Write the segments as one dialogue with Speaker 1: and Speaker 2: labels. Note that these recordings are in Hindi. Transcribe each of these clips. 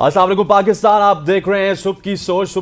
Speaker 1: अस्सलाम वालेकुम पाकिस्तान, आप देख रहे हैं सुबह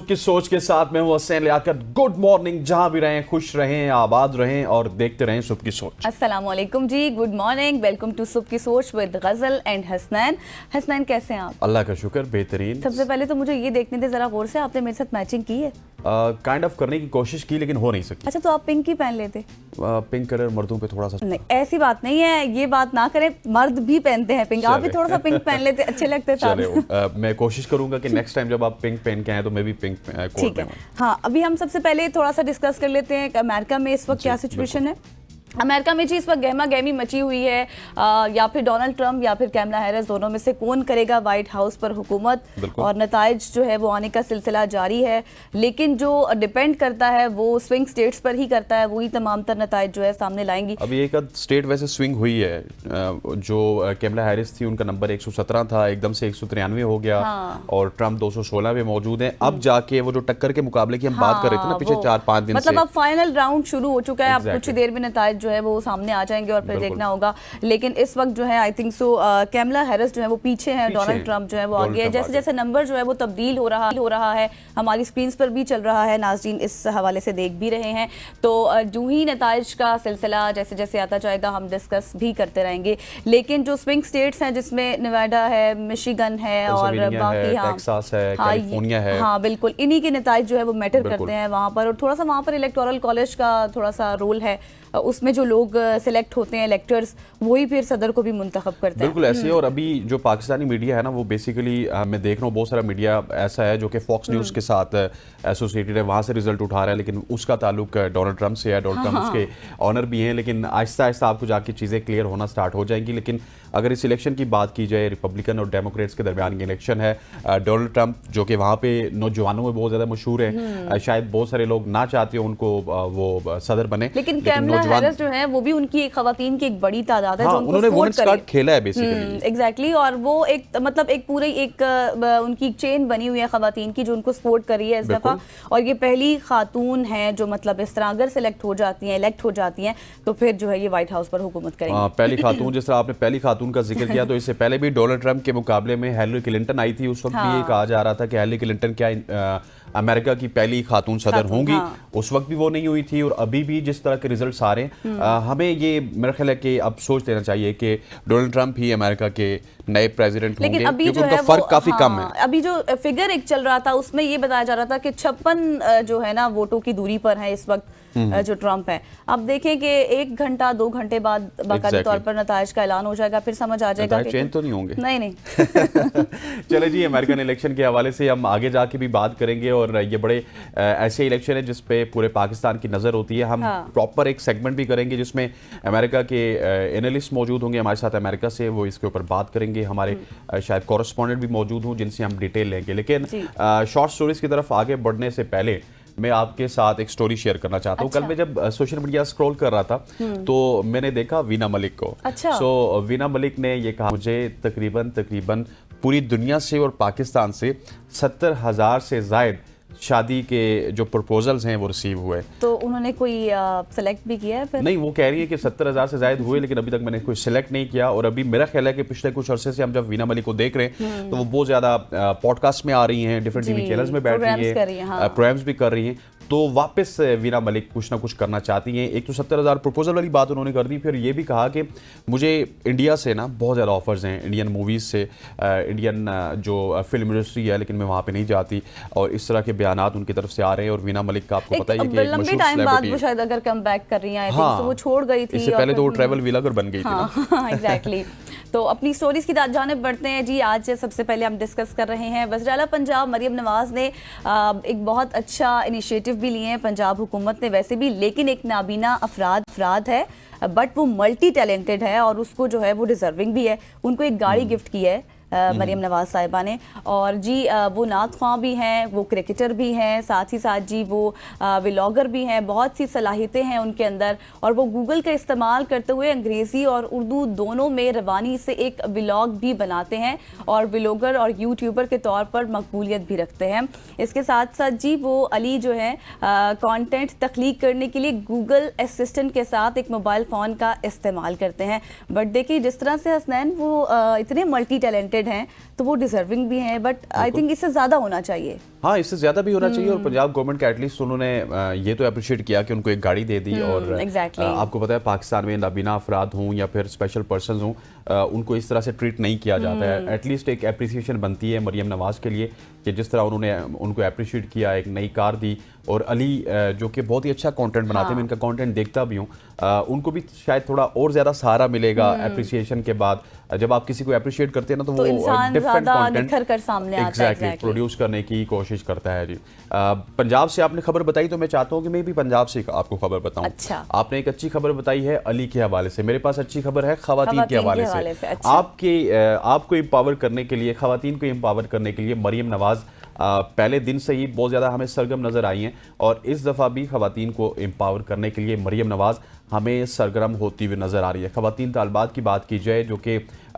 Speaker 1: की सोच के साथ मैं हूं हसैन लियाकत। गुड मॉर्निंग, जहां भी रहें खुश रहें, आबाद रहें और देखते रहें सुबह की सोच।
Speaker 2: अस्सलाम वालेकुम जी, गुड मॉर्निंग, वेलकम टू सुबह की सोच विद गजल एंड हसनैन। हसनैन कैसे हैं आप?
Speaker 1: अल्लाह का शुक्र, बेहतरीन।
Speaker 2: सबसे पहले तो मुझे ये देखने थे जरा गौर से, आपने मेरे साथ मैचिंग की है?
Speaker 1: काइंड ऑफ करने की कोशिश की लेकिन हो नहीं सकी।
Speaker 2: अच्छा, तो आप पिंक ही पहन लेते?
Speaker 1: पिंक कलर मर्दों पे थोड़ा सा
Speaker 2: नहीं, ऐसी बात नहीं है, ये बात ना करें, मर्द भी पहनते हैं पिंक, आप भी थोड़ा सा पिंक पहन लेते, अच्छे लगते साथ।
Speaker 1: मैं कोशिश करूंगा कि नेक्स्ट टाइम जब आप पिंक पहन के आए तो मैं भी पिंक कोट
Speaker 2: ठीक है। हाँ, अभी हम सबसे पहले थोड़ा सा डिस्कस कर लेते हैं अमेरिका में इस वक्त क्या सिचुएशन है। अमेरिका में जी इस वक्त गहमा गहमी मची हुई है, या फिर डोनाल्ड ट्रंप या फिर कैमला हैरिस, दोनों में से कौन करेगा व्हाइट हाउस पर हुकूमत, और नताइज जो है वो आने का सिलसिला जारी है। लेकिन जो डिपेंड करता है वो स्विंग स्टेट्स पर ही करता है, वही तमाम तर नताइज जो है सामने लाएंगी।
Speaker 1: अभी एक स्टेट वैसे स्विंग हुई है, जो कैमला हैरिस थी उनका नंबर 117 था, एकदम से 193 हो गया। हाँ। और ट्रंप 216 में मौजूद है। अब जाके वो जो टक्कर के मुकाबले की हम बात कर रहे थे ना पिछले 4-5 दिन
Speaker 2: मतलब अब फाइनल राउंड शुरू हो चुका है। अब कुछ ही देर में नताइज जो है वो सामने आ जाएंगे और फिर देखना होगा। लेकिन इस वक्त जो है I think so Kamala Harris जो है वो पीछे है, डोनाल्ड ट्रंप जो है वो आगे है। जैसे जैसे नंबर जो है वो तब्दील हो रहा है, हमारी स्क्रीन पर भी चल रहा है, नाज़रीन इस हवाले से देख भी रहे हैं। तो जो ही नताइज का सिलसिला जैसे जैसे आता जाएगा हम डिस्कस भी करते रहेंगे। लेकिन जो स्विंग स्टेट्स हैं जिसमें नेवाडा है, मिशिगन है और बाकी
Speaker 1: टेक्सास है, कैलिफोर्निया है,
Speaker 2: हाँ बिल्कुल, इन्हीं के नताइज जो है वो मैटर करते हैं वहाँ पर। और थोड़ा सा वहाँ पर इलेक्टोरल कॉलेज का थोड़ा सा रोल है, उसमें जो लोग सिलेक्ट होते हैं इलेक्टर्स, वही फिर सदर को भी मुंतखब करते हैं।
Speaker 1: बिल्कुल ऐसे। और अभी जो पाकिस्तानी मीडिया है ना वो बेसिकली मैं देख रहा हूँ बहुत सारा मीडिया ऐसा है जो कि फॉक्स न्यूज़ के साथ एसोसिएटेड है, वहाँ से रिजल्ट उठा रहा है, लेकिन उसका ताल्लुक डोनाल्ड ट्रंप से है। डोनाल्ड ट्रंप उसके ऑनर भी हैं, लेकिन आहिस्ता आहिस्ता आपको जाके चीज़ें क्लियर होना स्टार्ट हो जाएंगी। लेकिन अगर इस इलेक्शन की बात की जाए, रिपब्लिकन और डेमोक्रेट्स के दरमियान इलेक्शन है। डोनाल्ड ट्रंप जो कि वहाँ पे नौजवानों में बहुत ज़्यादा मशहूर है, शायद बहुत सारे लोग ना चाहते हो उनको वो सदर बने,
Speaker 2: लेकिन कैमला हैरिस जो है वो भी उनकी एक खवातीन की एक बड़ी तादाद है, जो उनको
Speaker 1: उन्होंने वुमेन्स कार्ड खेला है बेसिकली।
Speaker 2: एग्जैक्टली। और वो एक मतलब एक पूरी एक उनकी चेन बनी हुई है खवातीन की जो उनको सपोर्ट कर रही है इस दफा। और ये पहली खातून है जो मतलब इस तरह अगर इलेक्ट हो जाती हैं तो फिर जो है ये व्हाइट हाउस पर हुकूमत करेंगी।
Speaker 1: पहली खातून, जिस तरह आपने पहली खातून का जिक्र किया, तो इससे पहले भी डोनाल्ड ट्रंप के मुकाबले में हिलरी क्लिंटन आई थी। उस वक्त भी ये कहा जा रहा था कि हिलरी क्लिंटन क्या अमेरिका की पहली खातून सदर होंगी। उस वक्त भी वो नहीं हुई थी, और अभी भी जिस तरह के रिजल्ट्स आ रहे हैं, हमें ये मेरा ख्याल है कि अब सोच लेना चाहिए कि डोनाल्ड ट्रंप ही अमेरिका के नए प्रेसिडेंट होंगे, क्योंकि उनका फर्क काफी कम है।
Speaker 2: अभी जो फिगर एक चल रहा था उसमें ये बताया जा रहा था कि 56 जो है ना वोटों की दूरी पर है इस वक्त जो ट्रंप है। अब देखें कि 1 घंटा 2 घंटे बाद बाकायदा तौर पर नताइज का ऐलान हो जाएगा, फिर समझ आ जाएगा कि
Speaker 1: चेंज तो नहीं होंगे।
Speaker 2: नहीं
Speaker 1: चले जी, अमेरिकन इलेक्शन के हवाले से हम आगे जाके भी बात करेंगे। और ये बड़े ऐसे इलेक्शन है जिसपे पूरे पाकिस्तान की नजर होती है। हम प्रॉपर एक सेगमेंट भी करेंगे जिसमें अमेरिका के एनालिस्ट मौजूद होंगे हमारे साथ अमेरिका से, वो इसके ऊपर बात करेंगे। हमारे शायद कॉरेस्पॉन्डेंट भी मौजूद हों जिनसे हम डिटेल लेंगे। लेकिन शॉर्ट स्टोरीज की तरफ आगे बढ़ने से पहले मैं आपके साथ एक स्टोरी शेयर करना चाहता हूँ। कल मैं जब सोशल मीडिया स्क्रॉल कर रहा था तो मैंने देखा वीना मलिक को। सो वीना मलिक ने ये कहा, मुझे तकरीबन पूरी दुनिया से और पाकिस्तान से 70,000 से ज़ायद शादी के जो प्रपोजल्स हैं वो रिसीव हुए। तो
Speaker 2: उन्होंने कोई सेलेक्ट भी किया है फिर?
Speaker 1: नहीं, वो कह रही है कि 70,000 से ज़ायद हुए, लेकिन अभी तक मैंने कोई सिलेक्ट नहीं किया। और अभी मेरा ख्याल है कि पिछले कुछ अरसे से हम जब वीना मलिक को देख रहे हैं तो वो बहुत ज़्यादा पॉडकास्ट में आ रही हैं, डिफरेंट टीवी चैनल्स में बैठ रही हैं, प्रोग्राम्स भी कर रही हैं। तो वापस वीना मलिक कुछ ना कुछ करना चाहती हैं। एक तो 70,000 प्रपोजल वाली बात उन्होंने कर दी, फिर ये भी कहा कि मुझे इंडिया से ना बहुत ज़्यादा ऑफर्स हैं, इंडियन मूवीज़ से, इंडियन जो फिल्म इंडस्ट्री है, लेकिन मैं वहाँ पे नहीं जाती। और इस तरह के बयानात उनकी तरफ से आ रहे हैं। और वीना मलिक का आपको पता ही है कि
Speaker 2: लंबे टाइम बाद वो शायद अगर कम बैक कर रही हैं, तो वो छोड़ गई थी,
Speaker 1: इससे पहले तो वो ट्रैवल व्लॉगर बन गई थी।
Speaker 2: एग्जैक्टली। तो अपनी स्टोरीज की जानिब बढ़ते हैं जी। आज सबसे पहले हम डिस्कस कर रहे हैं वज़ीर आला पंजाब मरियम नवाज ने एक बहुत अच्छा इनिशिएटिव भी लिए हैं पंजाब हुकूमत ने वैसे भी, लेकिन एक नाबीना अफराद है, बट वो मल्टी टैलेंटेड है और उसको जो है वो डिजर्विंग भी है। उनको एक गाड़ी गिफ्ट की है मरियम नवाज साहिबा ने। और जी वो नात ख्वां भी हैं, वो क्रिकेटर भी हैं, साथ ही साथ जी वो व्लॉगर भी हैं, बहुत सी सलाहियतें हैं उनके अंदर। और वो गूगल का इस्तेमाल करते हुए अंग्रेज़ी और उर्दू दोनों में रवानी से एक व्लॉग भी बनाते हैं और व्लॉगर और यूट्यूबर के तौर पर मकबूलियत भी रखते हैं। इसके साथ साथ जी वो अली जो है कंटेंट तख्लीक करने के लिए गूगल असिस्टेंट के साथ एक मोबाइल फ़ोन का इस्तेमाल करते हैं। बट देखिए जिस तरह से हसनैन वो इतने मल्टी टैलेंटेड टैलेंटेड हैं तो वो डिजर्विंग भी हैं, बट आई थिंक इससे ज़्यादा होना चाहिए।
Speaker 1: हाँ, इससे ज़्यादा भी होना चाहिए। और पंजाब गवर्नमेंट का एटलीस्ट उन्होंने ये तो अप्रिशिएट किया कि उनको एक गाड़ी दे दी। और आपको पता है पाकिस्तान में नाबीना अफराद हों या फिर स्पेशल पर्सन हों, उनको इस तरह से ट्रीट नहीं किया जाता है। एटलीस्ट एक अप्रिसिएशन बनती है मरियम नवाज़ के लिए कि जिस तरह उन्होंने उनको अप्रिशिएट किया, एक नई कार दी। और अली जो कि बहुत ही अच्छा कंटेंट बनाते हैं, मैं इनका कंटेंट देखता भी हूँ, उनको भी शायद थोड़ा और ज़्यादा सहारा मिलेगा अप्रिसिएशन के बाद। जब आप किसी को अप्रिशिएट करते हैं ना तो वो डिफरेंट कंटेंट प्रोड्यूस करने की कोशिश करता है। जी, पंजाब से आपने खबर बताई तो मैं चाहता हूँ कि मैं भी पंजाब से आपको खबर बताऊं।
Speaker 2: अच्छा।
Speaker 1: आपने एक अच्छी खबर बताई है अली के हवाले से, मेरे पास अच्छी खबर है खवातीन के हवाले से।
Speaker 2: अच्छा।
Speaker 1: आपको एम्पावर करने के लिए, खवातीन को एम्पावर करने के लिए मरियम नवाज पहले दिन से ही बहुत ज़्यादा हमें सरगर्म नज़र आई हैं। और इस दफ़ा भी खवातीन को एम्पावर करने के लिए मरियम नवाज़ हमें सरगर्म होती हुई नज़र आ रही है। खवातीन तालिबात की बात की जाए, जो कि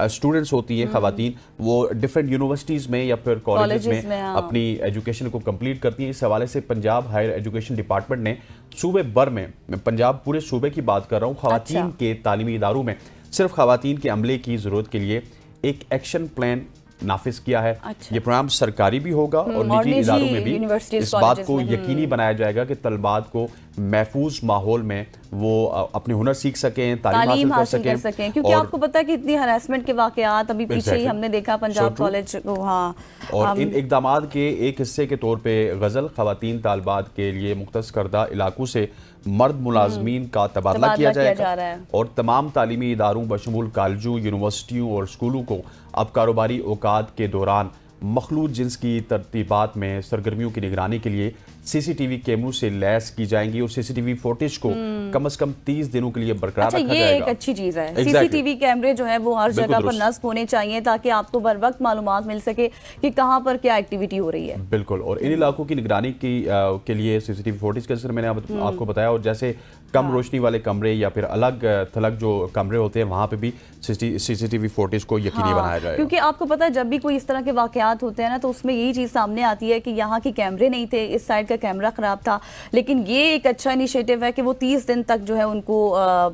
Speaker 1: स्टूडेंट्स होती हैं खवातीन, वो डिफरेंट यूनिवर्सिटीज़ में या फिर कॉलेजेस में अपनी एजुकेशन को कंप्लीट करती हैं। इस हवाले से पंजाब हायर एजुकेशन डिपार्टमेंट ने सूबे भर में, मैं पंजाब पूरे सूबे की बात कर रहा हूँ, खवातीन के तालीमी इदारों में सिर्फ खवातीन के अमले की ज़रूरत के लिए एक एक्शन प्लान नाफिज किया है।
Speaker 2: अच्छा।
Speaker 1: ये प्रोग्राम सरकारी भी होगा और निजी इदारों में भी इस बात को यकीनी बनाया जाएगा कि तलबात को महफूज माहौल में वो अपने हुनर सीख सकें, तालीम हासिल कर सकें।
Speaker 2: क्योंकि आपको पता है कि इतनी हरासमेंट के वाकयात अभी पीछे ही हमने देखा पंजाब कॉलेज को। हाँ,
Speaker 1: और इन इकदामात के एक हिस्से के तौर पे गज़ल खवातीन तालिबात के लिए मुख्तस करदा इलाकों से मर्द मुलाजमीन का तबादला किया जाएगा और तमाम तालीमी इदारों बशमूल कॉलेजों, यूनिवर्सिटियों और स्कूलों को अब कारोबारी औकात के दौरान मखलूत जिन्स की तरतीबात में सरगर्मियों की निगरानी के लिए सीसीटीवी कैमरों से लैस की जाएंगी और सीसीटीवी फुटेज को कम से कम 30 दिनों के लिए बरकरार रखा जाएगा।
Speaker 2: ये एक अच्छी चीज है। सीसीटीवी कैमरे जो है वो हर जगह पर नस्ब होने चाहिए ताकि आपको बर वक्त मालूमात मिल सके कि कहां पर क्या एक्टिविटी हो रही है।
Speaker 1: बिल्कुल। और इन इलाकों की निगरानी के लिए सीसीटीवी फुटेज के मैंने आपको बताया, और जैसे कम रोशनी वाले कमरे या फिर अलग थलग जो कमरे होते हैं वहां पे भी सीसीटीवी फुटेज को यकीनी बनाया जाएगा।
Speaker 2: क्योंकि आपको पता है जब भी कोई इस तरह के वाकयात होते हैं ना तो उसमें यही चीज सामने आती है कि यहाँ के कैमरे नहीं थे, इस साइड का कैमरा खराब था। लेकिन ये एक अच्छा इनिशिएटिव है कि वो 30 दिन तक जो है उनको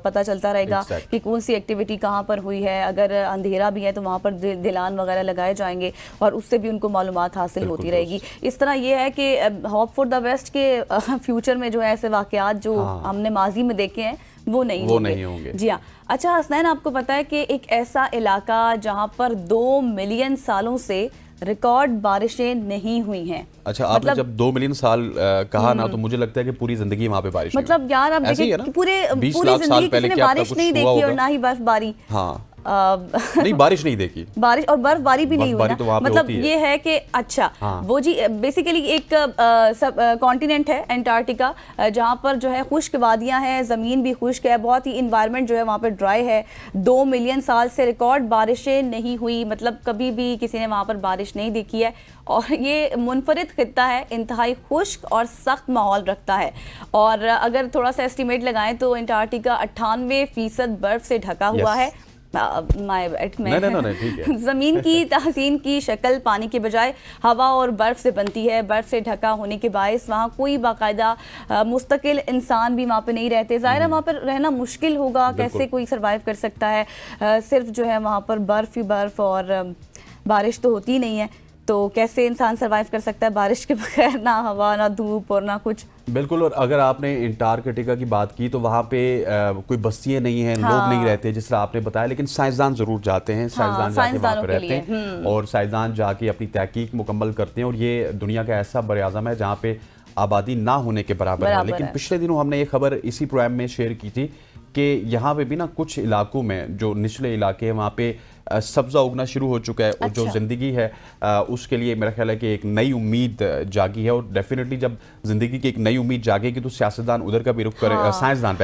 Speaker 2: पता चलता रहेगा कि कौन सी एक्टिविटी कहाँ पर हुई है। अगर अंधेरा भी है तो वहाँ पर दिलान वगैरह लगाए जाएंगे और उससे भी उनको मालूमात हासिल होती रहेगी। इस तरह ये है कि होप फॉर द बेस्ट के फ्यूचर में जो है ऐसे वाकयात जो हमने माजी में देखे हैं वो नहीं होंगे। जी हाँ। अच्छा हसनैन, आपको पता है कि एक ऐसा इलाका जहाँ पर 2 मिलियन सालों से रिकॉर्ड बारिशें नहीं हुई हैं।
Speaker 1: अच्छा, आपने जब 2 मिलियन साल कहा ना तो मुझे लगता है कि पूरी जिंदगी वहाँ पे बारिश
Speaker 2: मतलब यार आप देखिए पूरी जिंदगी किसी ने बारिश नहीं देखी और ना ही बर्फबारी।
Speaker 1: हाँ नहीं, बारिश नहीं देखी,
Speaker 2: बारिश और बर्फबारी भी नहीं हुई ना।
Speaker 1: तो
Speaker 2: मतलब ये है कि अच्छा वो जी बेसिकली एक कॉन्टिनेंट है एंटार्क्टिका, जहाँ पर जो है खुश्क वादियाँ हैं, ज़मीन भी खुश्क है, बहुत ही इन्वायरमेंट जो है वहाँ पर ड्राई है। 2 मिलियन साल से रिकॉर्ड बारिशें नहीं हुई, मतलब कभी भी किसी ने वहाँ पर बारिश नहीं देखी है। और ये मुनफरिद खित्ता है, इंतहाई खुश्क और सख्त माहौल रखता है। और अगर थोड़ा सा एस्टिमेट लगाएं तो एंटार्क्टिका 98% बर्फ से ढका हुआ है। जमीन की तहसीन की शक्ल पानी के बजाय हवा और बर्फ से बनती है। बर्फ से ढका होने के बायस वहाँ कोई बाकायदा मुस्तकिल इंसान भी वहाँ पे नहीं रहते। ज़ाहिर है वहाँ पर रहना मुश्किल होगा, कैसे कोई सरवाइव कर सकता है। सिर्फ जो है वहाँ पर बर्फ ही बर्फ और बारिश तो होती नहीं है, तो कैसे इंसान सरवाइव कर सकता है बारिश के बगैर, ना हवा ना धूप और ना कुछ।
Speaker 1: बिल्कुल। और अगर आपने एंटार्क्टिका की बात की तो वहाँ पे कोई बस्तियाँ नहीं हैं, लोग नहीं रहते जिस तरह आपने बताया, लेकिन साइंसदान ज़रूर जाते हैं, साइंसदान जाके वहाँ पे रहते हैं और साइंसदान जाके अपनी तहकीक मुकम्मल करते हैं। और ये दुनिया का ऐसा बर-ए-आज़म है जहाँ पे आबादी ना होने के बराबर है। लेकिन पिछले दिनों हमने ये खबर इसी प्रोग्राम में शेयर की थी कि यहाँ पे भी ना कुछ इलाकों में जो निचले इलाके हैं वहाँ पे सब्ज़ा उगना शुरू हो चुका है। और जो ज़िंदगी है उसके लिए मेरा ख्याल है कि एक नई उम्मीद जागी है। और डेफिनेटली जब ज़िंदगी की एक नई उम्मीद जागेगी तो सियासतदान उधर का भी रुख करें, साइंसदान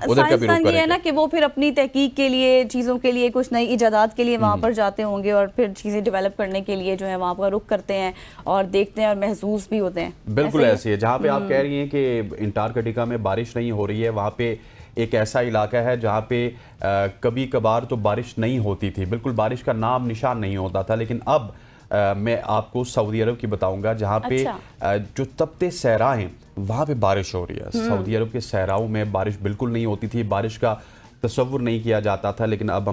Speaker 1: उधर का भी रुख करेंगे।
Speaker 2: है ना कि वो फिर अपनी तहकीक के लिए, चीज़ों के लिए, कुछ नई इजादात के लिए वहाँ पर जाते होंगे और फिर चीज़ें डेवलप करने के लिए जो है वहाँ पर रुख करते हैं और देखते हैं और महसूस भी होते हैं।
Speaker 1: बिल्कुल ऐसे है। जहाँ पे आप कह रही हैं कि एंटार्क्टिका में बारिश नहीं हो रही है, वहाँ पे एक ऐसा इलाका है जहाँ पे कभी कभार तो बारिश नहीं होती थी, बिल्कुल बारिश का नाम निशान नहीं होता था। लेकिन अब मैं आपको सऊदी अरब की बताऊंगा जहाँ पे जो तपते सहरा हैं वहाँ पे बारिश हो रही है। सऊदी अरब के सहराओं में बारिश बिल्कुल नहीं होती थी, बारिश का तसव्वुर नहीं किया जाता था। लेकिन अब हम